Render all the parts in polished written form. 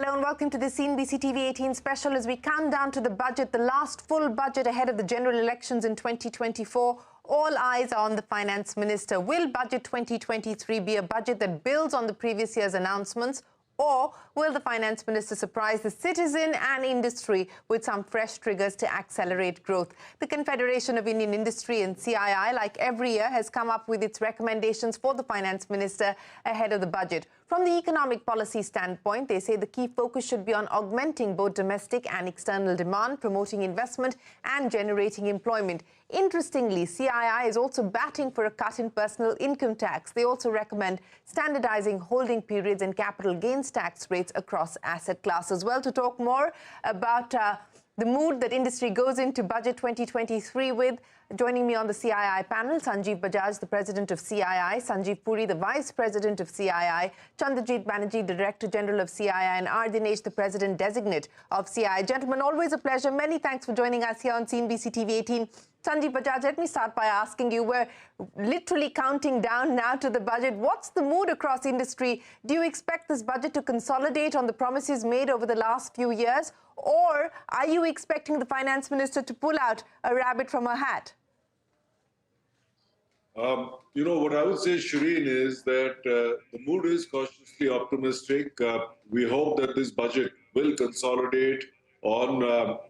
Hello and welcome to the CNBC TV18 special as we count down to the budget, the last full budget ahead of the general elections in 2024. All eyes are on the finance minister. Will budget 2023 be a budget that builds on the previous year's announcements, or will the finance minister surprise the citizen and industry with some fresh triggers to accelerate growth? The Confederation of Indian Industry and CII, like every year, has come up with its recommendations for the finance minister ahead of the budget. From the economic policy standpoint, they say the key focus should be on augmenting both domestic and external demand, promoting investment and generating employment. Interestingly, CII is also batting for a cut in personal income tax. They also recommend standardizing holding periods and capital gains tax rates across asset classes. Well, to talk more about the mood that industry goes into Budget 2023 with, joining me on the CII panel, Sanjeev Bajaj, the President of CII, Sanjiv Puri, the Vice President of CII, Chandrajit Banerjee, Director General of CII, and R Dinesh, the President-Designate of CII. Gentlemen, always a pleasure. Many thanks for joining us here on CNBC TV18. Sanjeev Bajaj, let me start by asking you, we're literally counting down now to the budget. What's the mood across industry? Do you expect this budget to consolidate on the promises made over the last few years? Or are you expecting the finance minister to pull out a rabbit from her hat? What I would say, Shireen, is that the mood is cautiously optimistic. We hope that this budget will consolidate on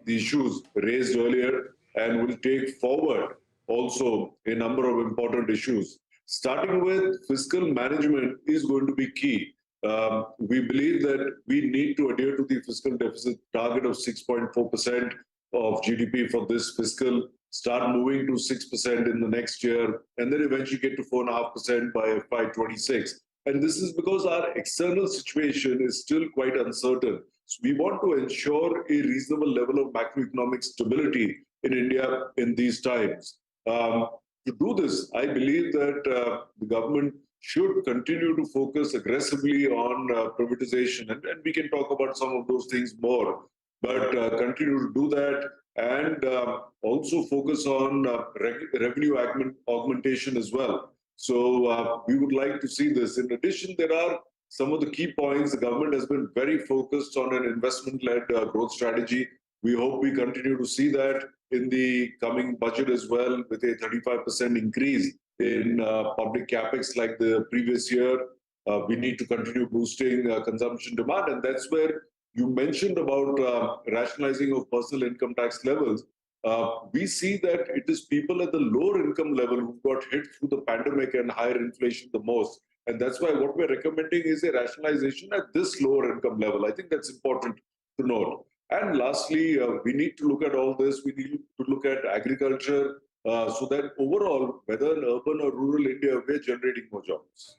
the issues raised earlier and will take forward also a number of important issues. Starting with fiscal management is going to be key. We believe that we need to adhere to the fiscal deficit target of 6.4% of GDP for this fiscal, start moving to 6% in the next year, and then eventually get to 4.5% by FY26. And this is because our external situation is still quite uncertain. So we want to ensure a reasonable level of macroeconomic stability in India in these times. To do this, I believe that the government should continue to focus aggressively on privatization, and we can talk about some of those things more, but continue to do that and also focus on revenue augmentation as well. So we would like to see this. In addition, there are some of the key points. The government has been very focused on an investment-led growth strategy. We hope we continue to see that in the coming budget as well, with a 35% increase in public capex like the previous year. We need to continue boosting consumption demand, and that's where you mentioned about rationalizing of personal income tax levels. We see that it is people at the lower income level who got hit through the pandemic and higher inflation the most. And that's why what we're recommending is a rationalization at this lower income level. I think that's important to note. And lastly, we need to look at all this. We need to look at agriculture so that overall, whether in urban or rural India, we're generating more jobs.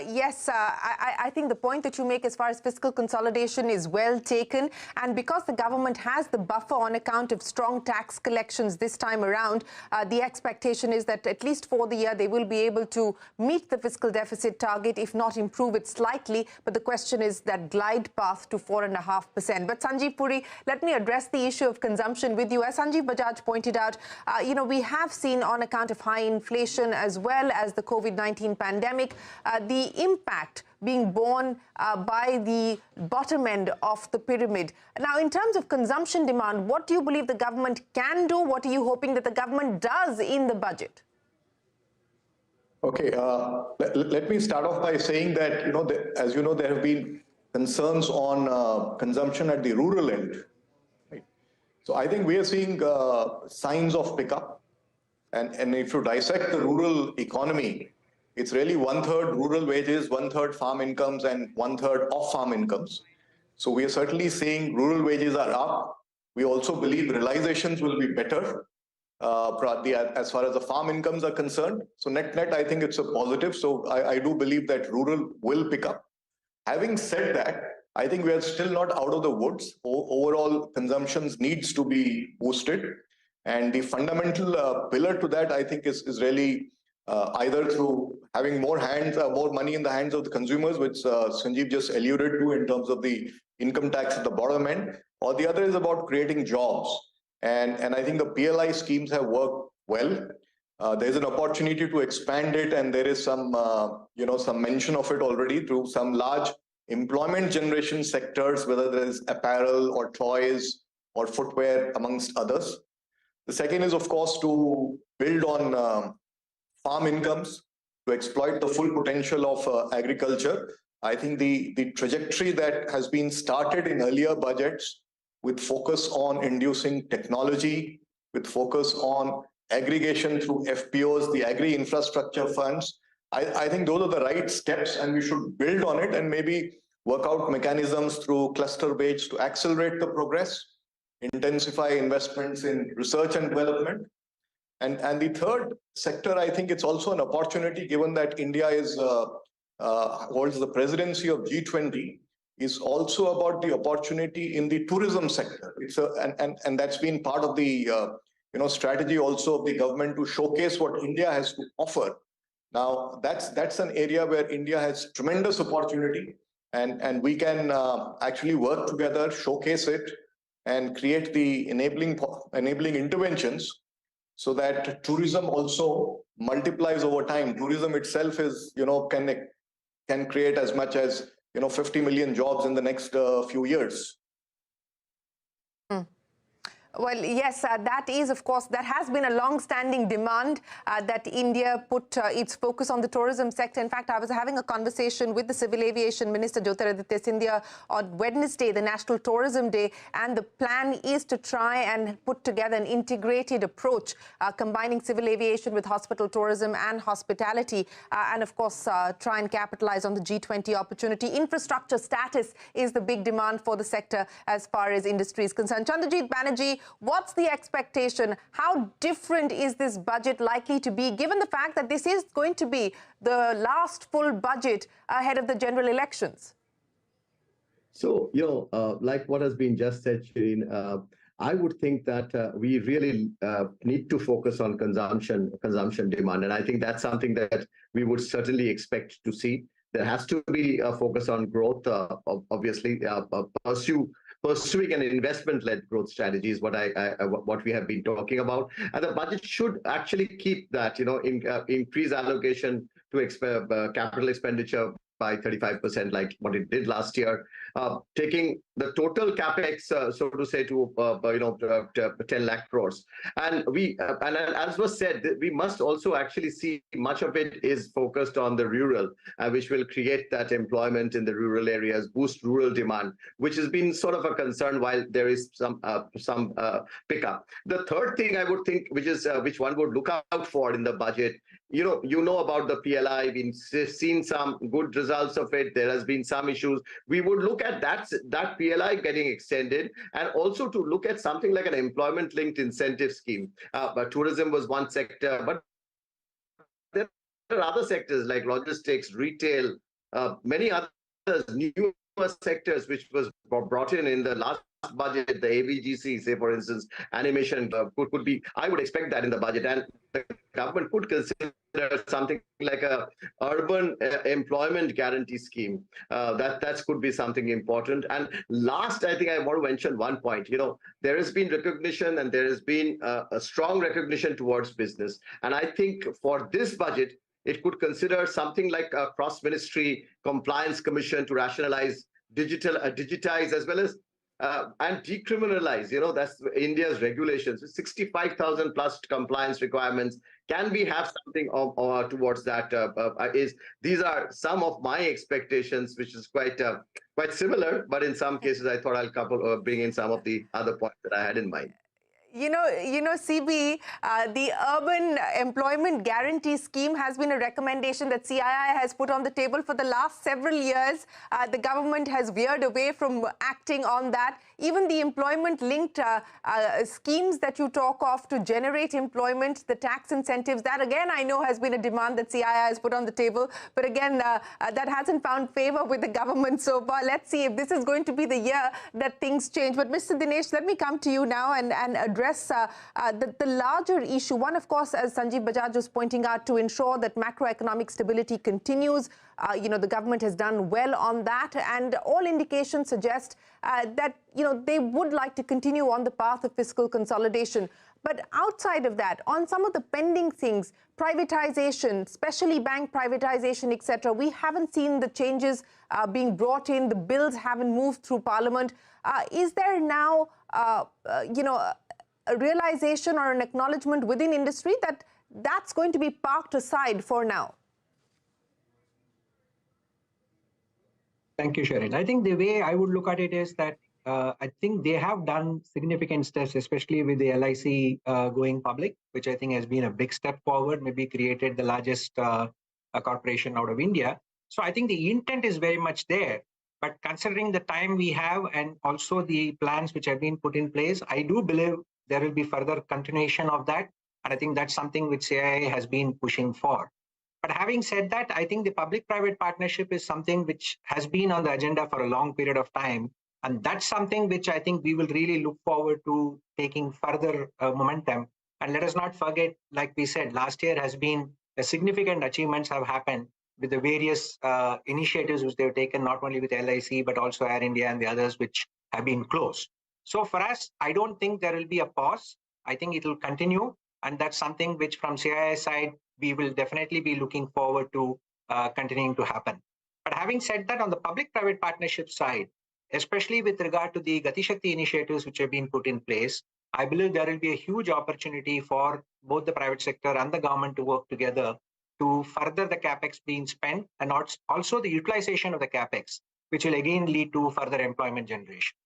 Yes, I think the point that you make as far as fiscal consolidation is well taken. And because the government has the buffer on account of strong tax collections this time around, the expectation is that at least for the year, they will be able to meet the fiscal deficit target, if not improve it slightly. But the question is that glide path to 4.5%. But Sanjiv Puri, let me address the issue of consumption with you. As Sanjeev Bajaj pointed out, we have seen on account of high inflation as well as the COVID-19 pandemic, the impact being borne by the bottom end of the pyramid. Now, in terms of consumption demand, what do you believe the government can do? What are you hoping that the government does in the budget? Okay, let me start off by saying that, as you know, there have been concerns on consumption at the rural end. Right? So I think we are seeing signs of pickup. And if you dissect the rural economy, it's really 1/3 rural wages, 1/3 farm incomes, and 1/3 off-farm incomes. So we are certainly seeing rural wages are up. We also believe realizations will be better as far as the farm incomes are concerned. So net, I think it's a positive. So I do believe that rural will pick up. Having said that, I think we are still not out of the woods. Overall consumption needs to be boosted. And the fundamental pillar to that, I think, is really either through having more money in the hands of the consumers, which Sanjeev just alluded to in terms of the income tax at the bottom end, or the other is about creating jobs. And I think the PLI schemes have worked well. There's an opportunity to expand it, and there is some mention of it already through some large employment generation sectors, whether there is apparel or toys or footwear, amongst others. The second is, of course, to build on farm incomes, to exploit the full potential of agriculture. I think the trajectory that has been started in earlier budgets, with focus on inducing technology, with focus on aggregation through FPOs, the agri-infrastructure funds, I think those are the right steps, and we should build on it and maybe work out mechanisms through cluster-based to accelerate the progress, intensify investments in research and development. And the third sector, I think it's also an opportunity, given that India holds the presidency of G20, is also about the opportunity in the tourism sector. And that's been part of the strategy also of the government to showcase what India has to offer. Now, that's an area where India has tremendous opportunity, and we can actually work together, showcase it, and create the enabling interventions so that tourism also multiplies over time. Tourism itself is, can create as much as 50 million jobs in the next few years. Well, yes, that is, of course, that has been a long-standing demand that India put its focus on the tourism sector. In fact, I was having a conversation with the Civil Aviation Minister, Jyotiraditya Scindia, on Wednesday, the National Tourism Day, and the plan is to try and put together an integrated approach, combining civil aviation with hospital tourism and hospitality, and, of course, try and capitalize on the G20 opportunity. Infrastructure status is the big demand for the sector as far as industry is concerned. Chandrajit Banerjee, what's the expectation? How different is this budget likely to be, given the fact that this is going to be the last full budget ahead of the general elections? So, like what has been just said, Shireen, I would think that we really need to focus on consumption demand. And I think that's something that we would certainly expect to see. There has to be a focus on growth, obviously, pursuing an investment-led growth strategy is what we have been talking about. And the budget should actually keep that, increase allocation to capital expenditure by 35%, like what it did last year, taking the total capex, so to say, to 10 lakh crores. And as was said, we must also actually see much of it is focused on the rural, which will create that employment in the rural areas, boost rural demand, which has been sort of a concern while there is some pickup. The third thing I would think, which one would look out for in the budget, you know about the PLI. We've seen some good results of it. There has been some issues. We would look at that PLI getting extended, and also to look at something like an employment-linked incentive scheme. But tourism was one sector, but there are other sectors like logistics, retail, many others, newer sectors which was brought in the last budget, the AVGC, say for instance, animation could be, I would expect that in the budget, and the government could consider something like a urban employment guarantee scheme. That could be something important. And last, I think I want to mention one point. There has been recognition, and there has been a strong recognition towards business. And I think for this budget, it could consider something like a cross-ministry compliance commission to rationalize, digitize, as well as and decriminalize, that's India's regulations. 65,000 plus compliance requirements. Can we have something towards that? These are some of my expectations, which is quite similar, but in some cases I thought I'll bring in some of the other points that I had in mind. CB, the Urban Employment Guarantee Scheme has been a recommendation that CII has put on the table for the last several years. The government has veered away from acting on that. Even the employment-linked schemes that you talk of to generate employment, the tax incentives, that again I know has been a demand that CII has put on the table. But again, that hasn't found favor with the government so far. Let's see if this is going to be the year that things change. But Mr. Dinesh, let me come to you now and address the larger issue. One, of course, as Sanjeev Bajaj was pointing out, to ensure that macroeconomic stability continues. The government has done well on that, and all indications suggest that they would like to continue on the path of fiscal consolidation. But outside of that, on some of the pending things, privatization, especially bank privatization, etc., we haven't seen the changes being brought in. The bills haven't moved through Parliament. Is there now, a realization or an acknowledgement within industry that that's going to be parked aside for now? Thank you, Sharon. I think the way I would look at it is that I think they have done significant steps, especially with the LIC going public, which I think has been a big step forward, maybe created the largest corporation out of India. So I think the intent is very much there. But considering the time we have and also the plans which have been put in place, I do believe there will be further continuation of that. And I think that's something which CII has been pushing for. But having said that, I think the public-private partnership is something which has been on the agenda for a long period of time. And that's something which I think we will really look forward to taking further momentum. And let us not forget, like we said, last year has been a significant achievements have happened with the various initiatives which they've taken, not only with LIC, but also Air India and the others which have been closed. So for us, I don't think there will be a pause. I think it will continue. And that's something which from CII side, we will definitely be looking forward to continuing to happen. But having said that, on the public-private partnership side, especially with regard to the Gati Shakti initiatives which have been put in place, I believe there will be a huge opportunity for both the private sector and the government to work together to further the capex being spent and also the utilization of the capex, which will again lead to further employment generation.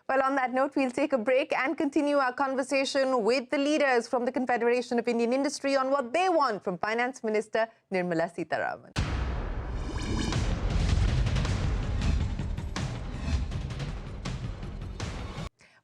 Well, on that note, we'll take a break and continue our conversation with the leaders from the Confederation of Indian Industry on what they want from Finance Minister Nirmala Sitharaman.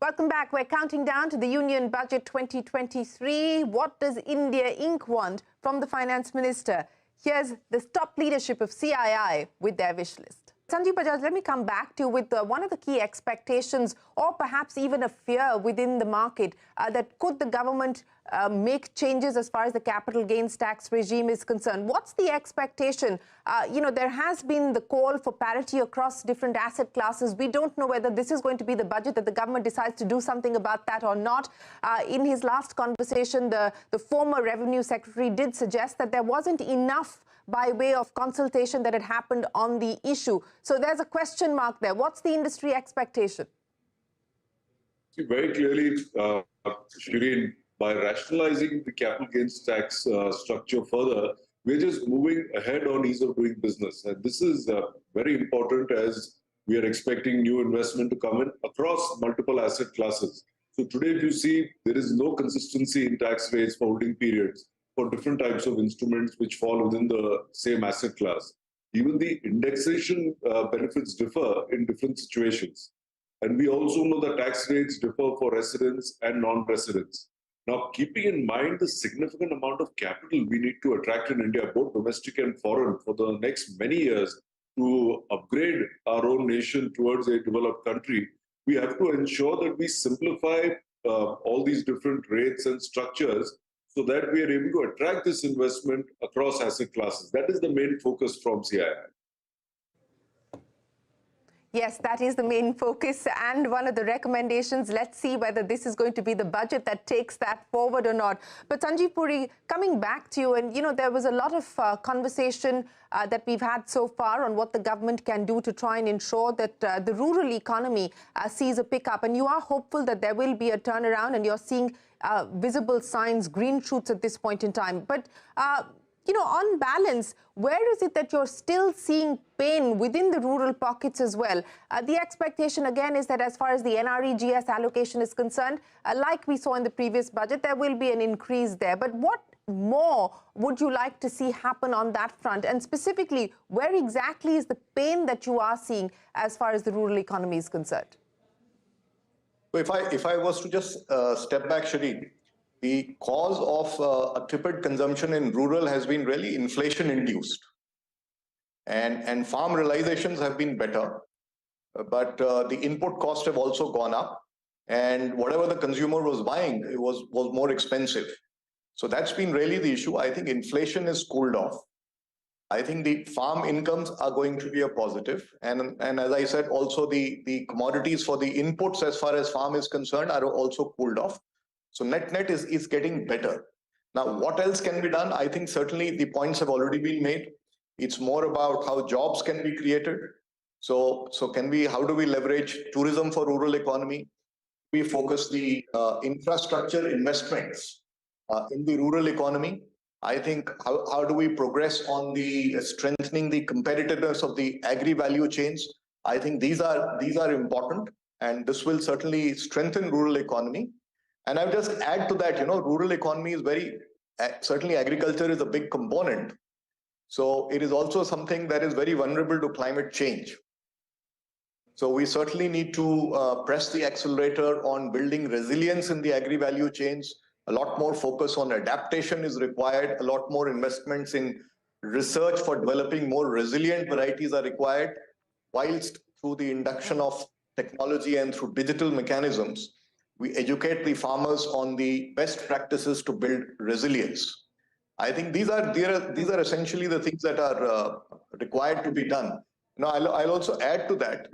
Welcome back. We're counting down to the Union Budget 2023. What does India Inc. want from the Finance Minister? Here's the top leadership of CII with their wish list. Sanjeev Bajaj, let me come back to you with one of the key expectations or perhaps even a fear within the market that could the government make changes as far as the capital gains tax regime is concerned. What's the expectation? There has been the call for parity across different asset classes. We don't know whether this is going to be the budget that the government decides to do something about that or not. In his last conversation, the former Revenue Secretary did suggest that there wasn't enough by way of consultation that had happened on the issue. So there's a question mark there. What's the industry expectation? See, very clearly, Shireen, by rationalizing the capital gains tax structure further, we're just moving ahead on ease of doing business. And this is very important as we are expecting new investment to come in across multiple asset classes. So today, if you see, there is no consistency in tax rates for holding periods for different types of instruments which fall within the same asset class. Even the indexation benefits differ in different situations. And we also know that tax rates differ for residents and non-residents. Now, keeping in mind the significant amount of capital we need to attract in India, both domestic and foreign, for the next many years to upgrade our own nation towards a developed country, we have to ensure that we simplify all these different rates and structures so that we are able to attract this investment across asset classes. That is the main focus from CII. Yes, that is the main focus and one of the recommendations. Let's see whether this is going to be the budget that takes that forward or not. But Sanjiv Puri, coming back to you, and there was a lot of conversation that we've had so far on what the government can do to try and ensure that the rural economy sees a pickup. And you are hopeful that there will be a turnaround and you're seeing visible signs, green shoots at this point in time. But on balance, where is it that you're still seeing pain within the rural pockets as well? The expectation, again, is that as far as the NREGS allocation is concerned, like we saw in the previous budget, there will be an increase there. But what more would you like to see happen on that front? And specifically, where exactly is the pain that you are seeing as far as the rural economy is concerned? So if I was to just step back, Shireen, the cause of a tepid consumption in rural has been really inflation-induced. And farm realizations have been better, but the input costs have also gone up. And whatever the consumer was buying, it was more expensive. So that's been really the issue. I think inflation is cooled off. I think the farm incomes are going to be a positive. And as I said, also the commodities for the inputs as far as farm is concerned are also cooled off. So net is getting better. Now, what else can be done? I think certainly the points have already been made. It's more about how jobs can be created. So how do we leverage tourism for rural economy? We focus the infrastructure investments in the rural economy. I think how do we progress on the strengthening the competitiveness of the agri value chains? I think these are important, and this will certainly strengthen rural economy. And I'll just add to that, rural economy is certainly agriculture is a big component. So it is also something that is very vulnerable to climate change. So we certainly need to press the accelerator on building resilience in the agri value chains. A lot more focus on adaptation is required. A lot more investments in research for developing more resilient varieties are required, whilst through the induction of technology and through digital mechanisms, we educate the farmers on the best practices to build resilience. I think these are essentially the things that are required to be done. I'll also add to that.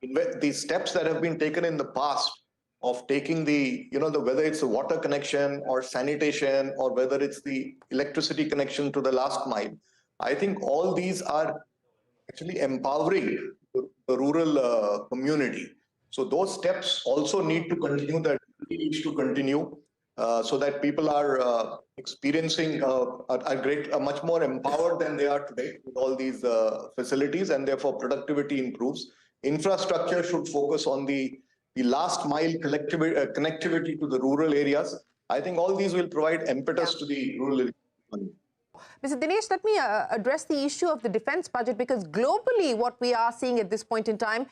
The steps that have been taken in the past of taking whether it's a water connection or sanitation or whether it's the electricity connection to the last mile, I think all these are actually empowering the rural community. So those steps also need to continue. That needs to continue so that people are experiencing much more empowered than they are today with all these facilities, and therefore productivity improves. Infrastructure should focus on the last mile connectivity to the rural areas. I think all these will provide impetus to the rural economy. Mr. Dinesh, let me address the issue of the defense budget, because globally what we are seeing at this point in time,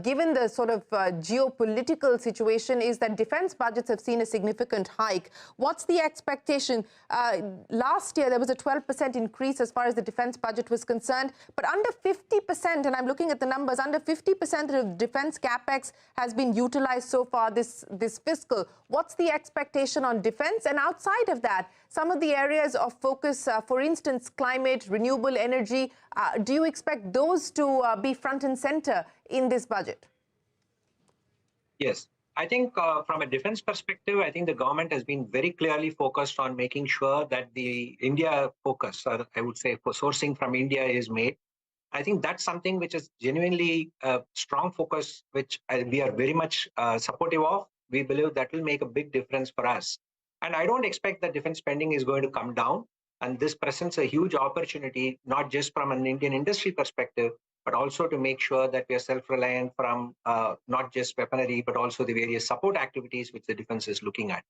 given the sort of geopolitical situation, is that defense budgets have seen a significant hike. What's the expectation? Last year, there was a 12% increase as far as the defense budget was concerned, but under 50%, and I'm looking at the numbers, under 50% of defense capex has been utilized so far this fiscal. What's the expectation on defense? And outside of that, some of the areas of focus, for instance, climate, renewable energy, do you expect those to be front and center in this budget? Yes. I think from a defense perspective, I think the government has been very clearly focused on making sure that the India focus, or I would say for sourcing from India, is made. I think that's something which is genuinely a strong focus, which we are very much supportive of. We believe that will make a big difference for us. And I don't expect that defense spending is going to come down. And this presents a huge opportunity, not just from an Indian industry perspective, but also to make sure that we are self-reliant from not just weaponry, but also the various support activities which the defense is looking at.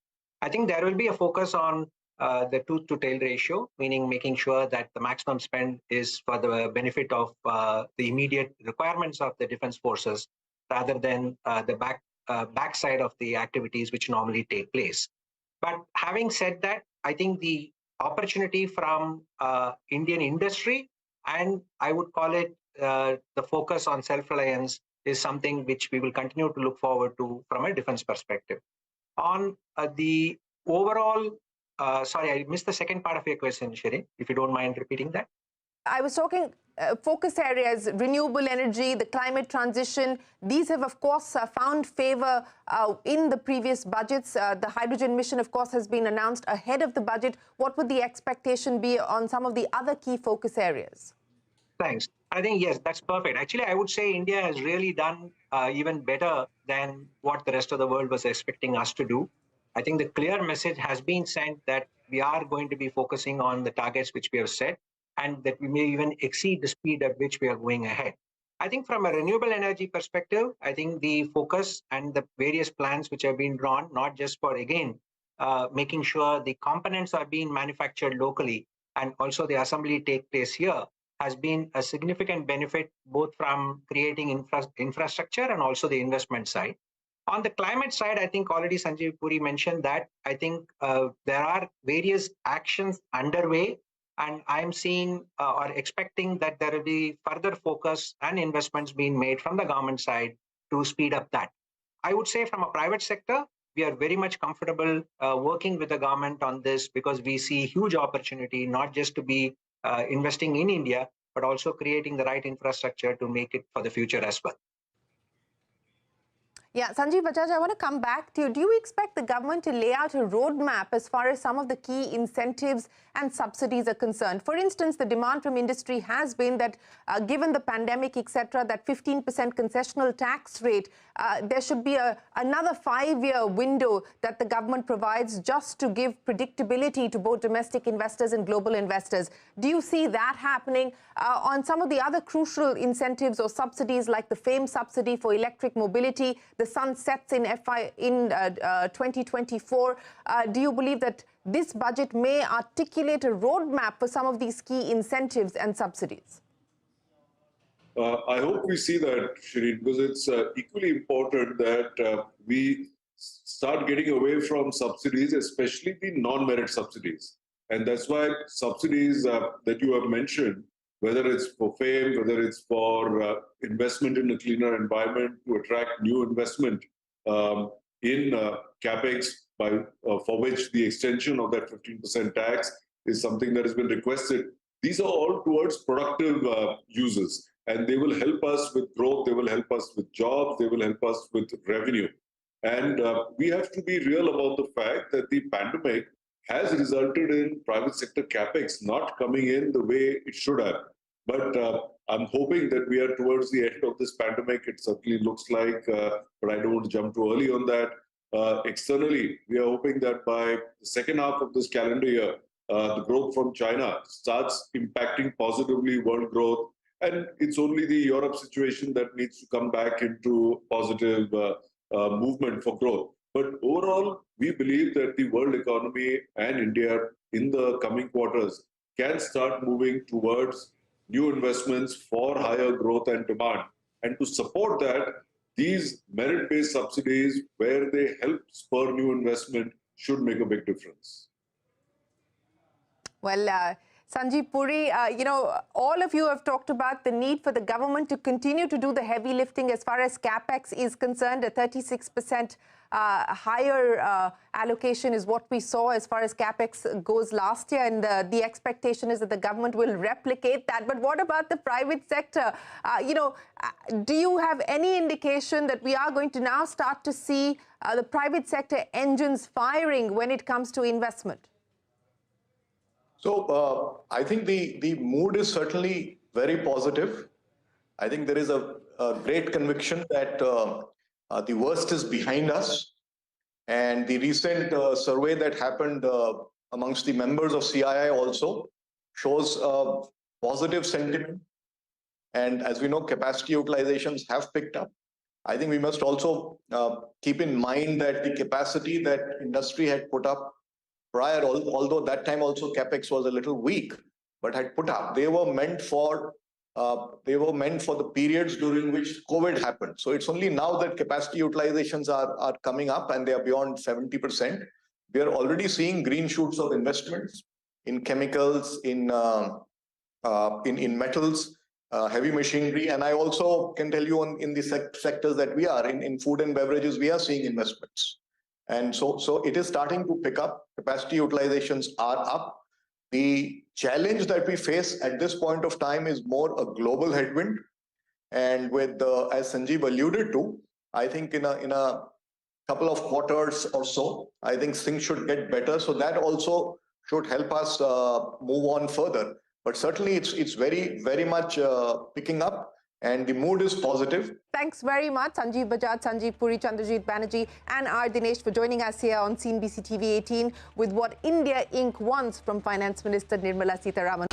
I think there will be a focus on the tooth-to-tail ratio, meaning making sure that the maximum spend is for the benefit of the immediate requirements of the defense forces, rather than the backside of the activities which normally take place. But having said that, I think the opportunity from Indian industry, and I would call it the focus on self-reliance, is something which we will continue to look forward to from a defense perspective. On the overall, sorry, I missed the second part of your question, Shirin, if you don't mind repeating that. I was talking focus areas, renewable energy, the climate transition. These have, of course, found favor in the previous budgets. The hydrogen mission, of course, has been announced ahead of the budget. What would the expectation be on some of the other key focus areas? Thanks. I think, yes, that's perfect. Actually, I would say India has really done even better than what the rest of the world was expecting us to do. I think the clear message has been sent that we are going to be focusing on the targets which we have set, and that we may even exceed the speed at which we are going ahead. I think from a renewable energy perspective, I think the focus and the various plans which have been drawn, not just for, again, making sure the components are being manufactured locally and also the assembly take place here, has been a significant benefit, both from creating infrastructure and also the investment side. On the climate side, I think already Sanjiv Puri mentioned that. I think there are various actions underway, and I'm seeing or expecting that there will be further focus and investments being made from the government side to speed up that. I would say from a private sector, we are very much comfortable working with the government on this, because we see huge opportunity, not just to be investing in India, but also creating the right infrastructure to make it for the future as well. Yeah, Sanjeev Bajaj, I want to come back to you. Do you expect the government to lay out a roadmap as far as some of the key incentives and subsidies are concerned? For instance, the demand from industry has been that given the pandemic, etc., that 15% concessional tax rate, there should be another 5-year window that the government provides just to give predictability to both domestic investors and global investors. Do you see that happening on some of the other crucial incentives or subsidies like the FAME subsidy for electric mobility? The sun sets in 2024. Do you believe that this budget may articulate a roadmap for some of these key incentives and subsidies? I hope we see that, Shireen, because it's equally important that we start getting away from subsidies, especially the non-merit subsidies. And that's why subsidies that you have mentioned, whether it's for FAME, whether it's for investment in a cleaner environment to attract new investment in CapEx, for which the extension of that 15% tax is something that has been requested. These are all towards productive uses, and they will help us with growth, they will help us with jobs, they will help us with revenue. And we have to be real about the fact that the pandemic has resulted in private sector CapEx not coming in the way it should have. But I'm hoping that we are towards the end of this pandemic. It certainly looks like, but I don't want to jump too early on that. Externally, we are hoping that by the second half of this calendar year, the growth from China starts impacting positively world growth. And it's only the Europe situation that needs to come back into positive movement for growth. But overall, we believe that the world economy and India in the coming quarters can start moving towards new investments for higher growth and demand. And to support that, these merit-based subsidies, where they help spur new investment, should make a big difference. Well, Sanjiv Puri, all of you have talked about the need for the government to continue to do the heavy lifting as far as CapEx is concerned. A 36% higher allocation is what we saw as far as CapEx goes last year, and the expectation is that the government will replicate that. But what about the private sector? Do you have any indication that we are going to now start to see the private sector engines firing when it comes to investment? So I think the mood is certainly very positive. I think there is a great conviction that the worst is behind us. And the recent survey that happened amongst the members of CII also shows positive sentiment. And as we know, capacity utilizations have picked up. I think we must also keep in mind that the capacity that industry had put up prior, although that time also CapEx was a little weak, but had put up, they were meant for the periods during which COVID happened. So it's only now that capacity utilizations are coming up and they are beyond 70%. We are already seeing green shoots of investments in chemicals, in metals, heavy machinery, and I also can tell you in the sectors that we are in food and beverages, we are seeing investments. And so it is starting to pick up. Capacity utilizations are up. The challenge that we face at this point of time is more a global headwind. And with, as Sanjeev alluded to, I think in a couple of quarters or so, I think things should get better. So that also should help us move on further. But certainly it's very, very much picking up. And the mood is positive. Thanks very much, Sanjeev Bajaj, Sanjiv Puri, Chandrajit Banerjee and R Dinesh for joining us here on CNBC-TV18 with what India Inc. wants from Finance Minister Nirmala Sitharaman.